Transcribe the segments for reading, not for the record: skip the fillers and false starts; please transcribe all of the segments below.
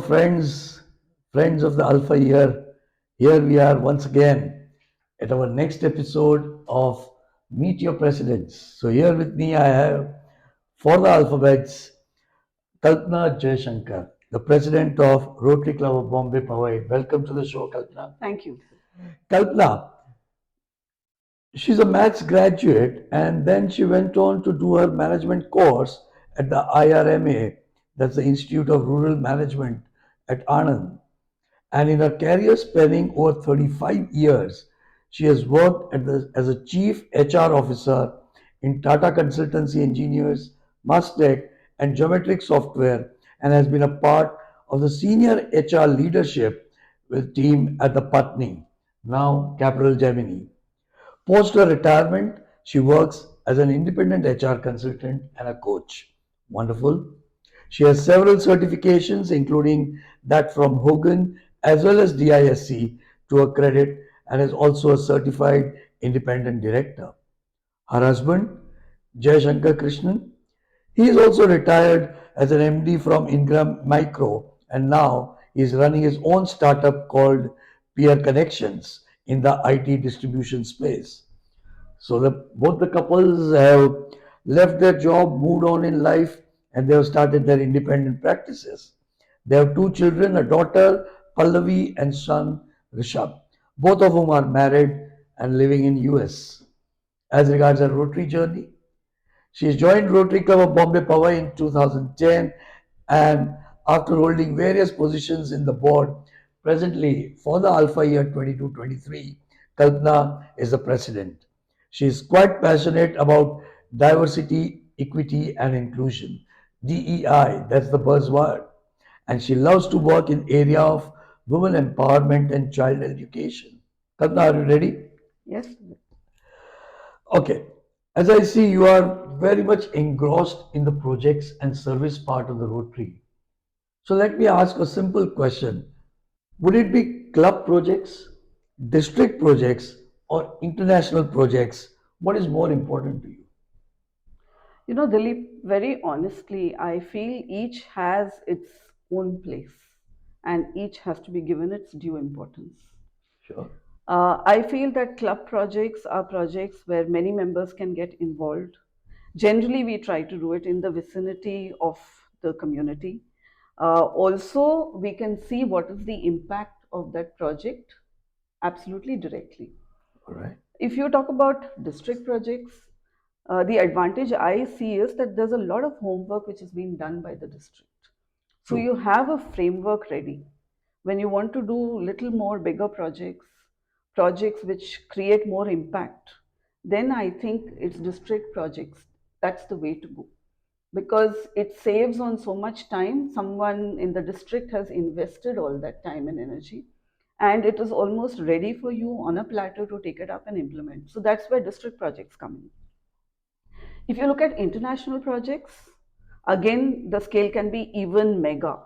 friends of the Alpha Year. Here we are once again at our next episode of Meet Your Presidents. So here with me I have for the alphabets Kalpana Jaishankar, the president of Rotary Club of Bombay Powai. Welcome to the show, Kalpana. Thank you. Kalpana, she's a maths graduate and then she went on to do her management course at the IRMA, that's the Institute of Rural Management at Anand. And in her career spanning over 35 years, she has worked as a chief HR officer in Tata Consultancy Engineers, Mastech, and Geometric Software, and has been a part of the senior HR leadership with team at the Patni, now Capital Gemini. Post her retirement, she works as an independent HR consultant and a coach. Wonderful. She has several certifications, including that from Hogan as well as DISC to her credit, and is also a certified independent director. Her husband, Jay Shankar Krishnan, he is also retired as an MD from Ingram Micro, and now he is running his own startup called Peer Connections in the IT distribution space. So both the couples have left their job, moved on in life, and they have started their independent practices. They have two children, a daughter, Pallavi, and son, Rishabh, both of whom are married and living in US. As regards her Rotary journey, she joined Rotary Club of Bombay Powai in 2010 and after holding various positions in the board, presently for the Alpha year 22-23, Kalpana is the president. She is quite passionate about diversity, equity and inclusion. DEI, that's the buzzword. And she loves to work in area of women empowerment and child education. Kalpana, are you ready? Yes. Okay. As I see, you are very much engrossed in the projects and service part of the Rotary. So let me ask a simple question. Would it be club projects, district projects, or international projects? What is more important to you? Dilip, very honestly, I feel each has its own place and each has to be given its due importance. Sure. I feel that club projects are projects where many members can get involved. Generally, we try to do it in the vicinity of the community. Also, we can see what is the impact of that project absolutely directly. All right. If you talk about district projects, the advantage I see is that there's a lot of homework which is being done by the district. So True. you have a framework ready. When you want to do little more bigger projects, projects which create more impact, then I think it's district projects. That's the way to go because it saves on so much time. Someone in the district has invested all that time and energy, and it is almost ready for you on a platter to take it up and implement. So that's where district projects come in. If you look at international projects, again, the scale can be even mega.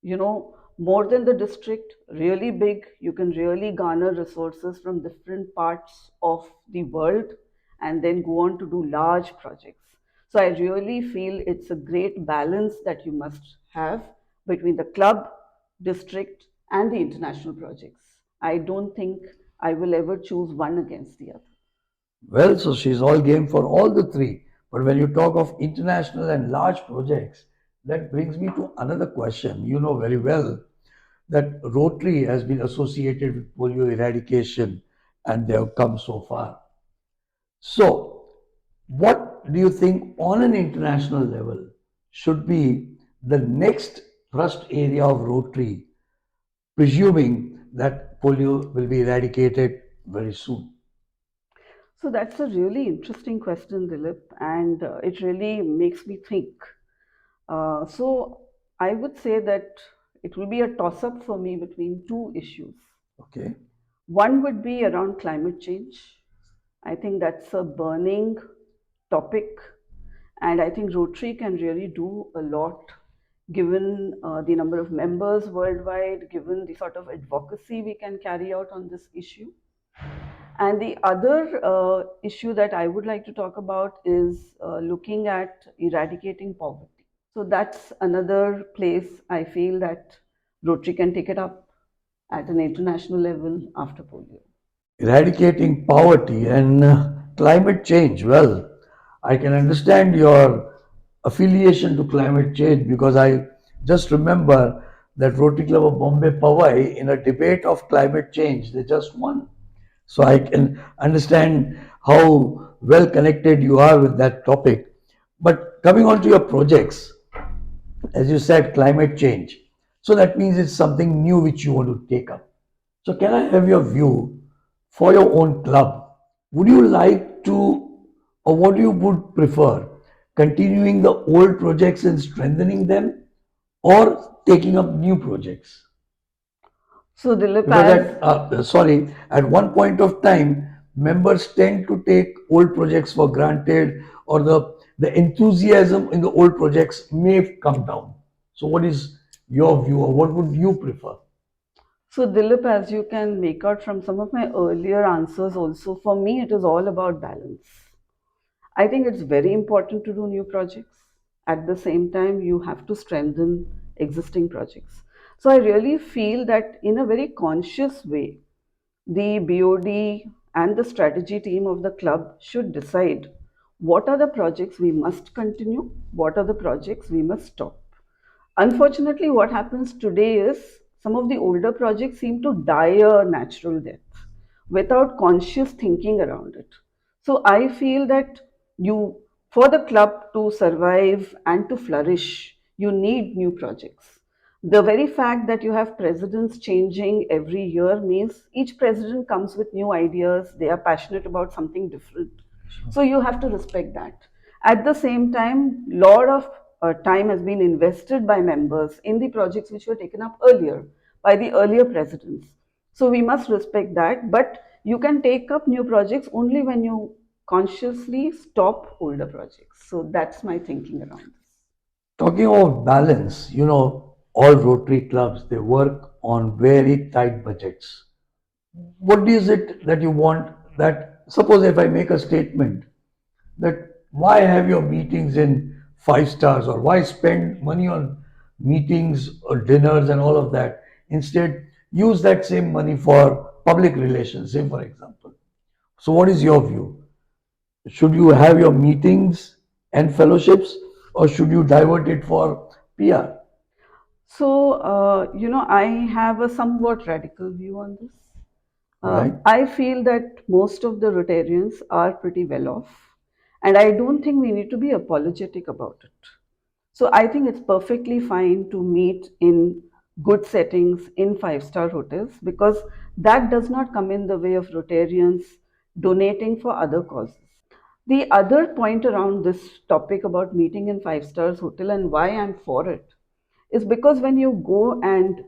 More than the district, really big. You can really garner resources from different parts of the world and then go on to do large projects. So I really feel it's a great balance that you must have between the club, district, and the international projects. I don't think I will ever choose one against the other. Well, so she's all game for all the three. But when you talk of international and large projects, that brings me to another question. You know very well that Rotary has been associated with polio eradication and they have come so far. So, what do you think on an international level should be the next thrust area of Rotary, presuming that polio will be eradicated very soon? So that's a really interesting question, Dilip, and it really makes me think. So I would say that it will be a toss up for me between two issues. Okay. One would be around climate change. I think that's a burning topic, and I think Rotary can really do a lot given the number of members worldwide, given the sort of advocacy we can carry out on this issue. And the other issue that I would like to talk about is looking at eradicating poverty. So that's another place I feel that Rotary can take it up at an international level after polio. Eradicating poverty and climate change. Well, I can understand your affiliation to climate change because I just remember that Rotary Club of Bombay Powai in a debate of climate change, they just won. So I can understand how well connected you are with that topic. But coming on to your projects, as you said, climate change. So that means it's something new which you want to take up. So, can I have your view for your own club? Would you like to, or what you would prefer, continuing the old projects and strengthening them, or taking up new projects? So Dilip, Because as at one point of time, members tend to take old projects for granted, or the enthusiasm in the old projects may come down. So, what is your view, or what would you prefer? as you can make out from some of my earlier answers also, for me it is all about balance. I think it's very important to do new projects. At the same time, you have to strengthen existing projects. So I really feel that in a very conscious way, the BOD and the strategy team of the club should decide what are the projects we must continue, what are the projects we must stop. Unfortunately, what happens today is some of the older projects seem to die a natural death without conscious thinking around it. So I feel that you, for the club to survive and to flourish, you need new projects. The very fact that you have presidents changing every year means each president comes with new ideas, they are passionate about something different. So you have to respect that. At the same time, lot of time has been invested by members in the projects which were taken up earlier by the earlier presidents. So we must respect that, but you can take up new projects only when you consciously stop older projects. So that's my thinking around this. Talking about balance, all Rotary clubs they work on very tight budgets. What is it that you want? That suppose if I make a statement that why have your meetings in 5 stars, or why spend money on meetings or dinners and all of that? Instead, use that same money for public relations, say for example. So, what is your view? Should you have your meetings and fellowships, or should you divert it for PR? So, I have a somewhat radical view on this. Right? I feel that most of the Rotarians are pretty well off, and I don't think we need to be apologetic about it. So, I think it's perfectly fine to meet in good settings in five-star hotels because that does not come in the way of Rotarians donating for other causes. The other point around this topic about meeting in five stars hotel and why I'm for it is because when you go and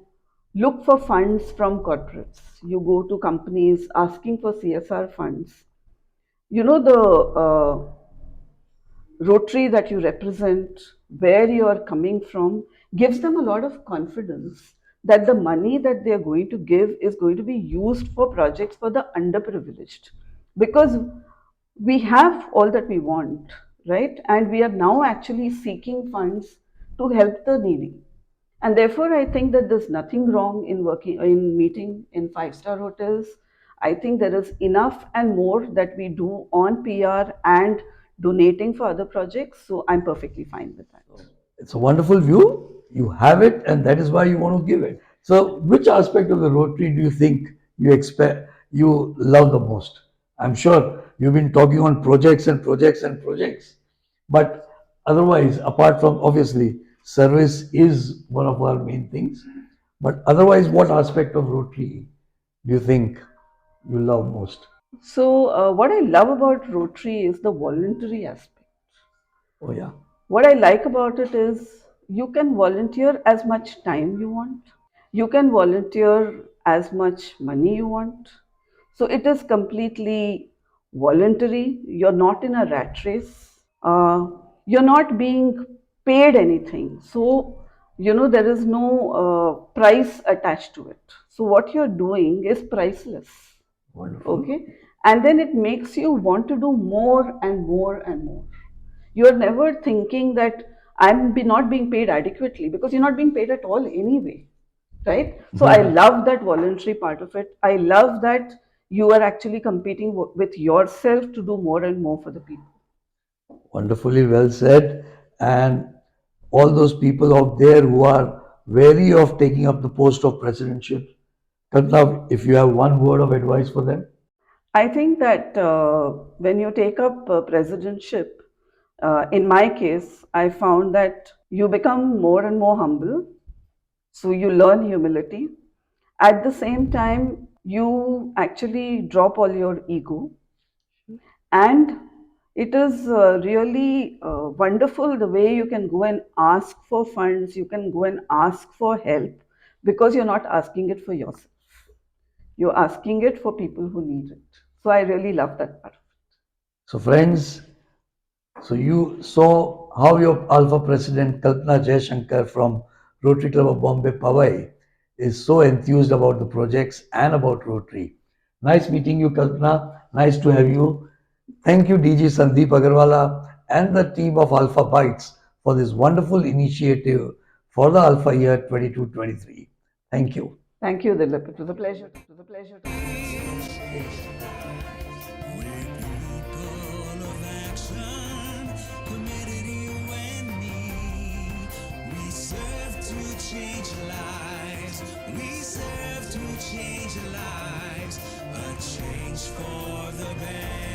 look for funds from corporates, you go to companies asking for CSR funds, the Rotary that you represent, where you are coming from, gives them a lot of confidence that the money that they are going to give is going to be used for projects for the underprivileged. Because we have all that we want, right? And we are now actually seeking funds to help the needy. And therefore, I think that there's nothing wrong in working in meeting in five-star hotels. I think there is enough and more that we do on PR and donating for other projects. So I'm perfectly fine with that. It's a wonderful view. You have it, and that is why you want to give it. So, which aspect of the Rotary do you think you love the most? I'm sure you've been talking on projects and projects and projects, but otherwise, apart from obviously service is one of our main things. But otherwise, what aspect of Rotary do you think you love most? So what I love about Rotary is the voluntary aspect. Oh yeah, What I like about it is you can volunteer as much time you want. You can volunteer as much money you want. So it is completely voluntary. You're not in a rat race. You're not being paid anything. So, there is no price attached to it. So, what you're doing is priceless. wonderful. Okay. And then it makes you want to do more and more and more. You're never thinking that not being paid adequately because you're not being paid at all anyway. right? So I love that voluntary part of it. I love that you are actually competing with yourself to do more and more for the people. Wonderfully well said. And all those people out there who are wary of taking up the post of presidentship, Kalpana, if you have one word of advice for them. I think that when you take up presidentship, in my case, I found that you become more and more humble. So you learn humility. At the same time, you actually drop all your ego. And it is really wonderful the way you can go and ask for funds, you can go and ask for help because you're not asking it for yourself. You're asking it for people who need it. So I really love that part. So, friends, so you saw how your Alpha President Kalpana Jaishankar from Rotary Club of Bombay Powai is so enthused about the projects and about Rotary. Nice meeting you, Kalpana. Nice to have you. Thank you, DG Sandeep Agarwala and the team of Alpha Bytes for this wonderful initiative for the Alpha year 22-23. Thank you. Thank you, Dilip. It was a pleasure. To People of action, committed you and me. We serve to change lives. We serve to change lives. A change for the better.